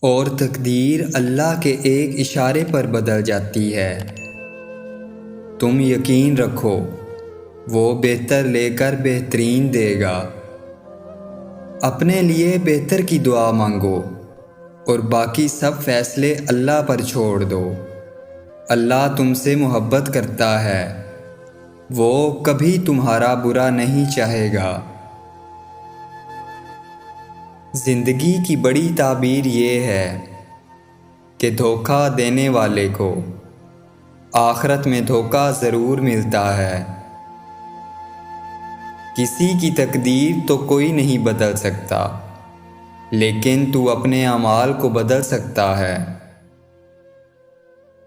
اور تقدیر اللہ کے ایک اشارے پر بدل جاتی ہے۔ تم یقین رکھو، وہ بہتر لے کر بہترین دے گا۔ اپنے لیے بہتر کی دعا مانگو اور باقی سب فیصلے اللہ پر چھوڑ دو۔ اللہ تم سے محبت کرتا ہے، وہ کبھی تمہارا برا نہیں چاہے گا۔ زندگی کی بڑی تعبیر یہ ہے کہ دھوکہ دینے والے کو آخرت میں دھوکہ ضرور ملتا ہے۔ کسی کی تقدیر تو کوئی نہیں بدل سکتا، لیکن تو اپنے اعمال کو بدل سکتا ہے۔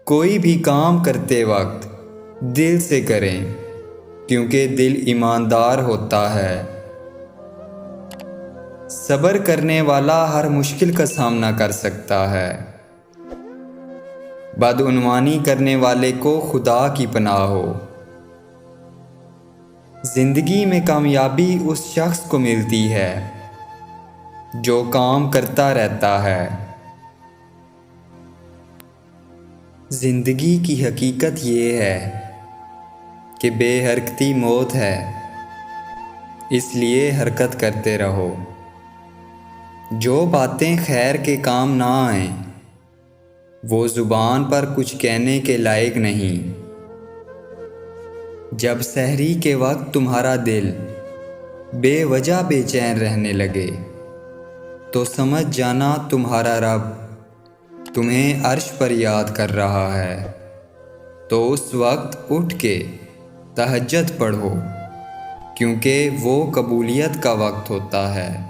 کوئی بھی کام کرتے وقت دل سے کریں، کیونکہ دل ایماندار ہوتا ہے۔ صبر کرنے والا ہر مشکل کا سامنا کر سکتا ہے۔ بدعنوانی کرنے والے کو خدا کی پناہ ہو۔ زندگی میں کامیابی اس شخص کو ملتی ہے جو کام کرتا رہتا ہے۔ زندگی کی حقیقت یہ ہے کہ بے حرکتی موت ہے، اس لیے حرکت کرتے رہو۔ جو باتیں خیر کے کام نہ آئیں وہ زبان پر کچھ کہنے کے لائق نہیں۔ جب سحری کے وقت تمہارا دل بے وجہ بے چین رہنے لگے تو سمجھ جانا تمہارا رب تمہیں عرش پر یاد کر رہا ہے۔ تو اس وقت اٹھ کے تہجد پڑھو، کیونکہ وہ قبولیت کا وقت ہوتا ہے۔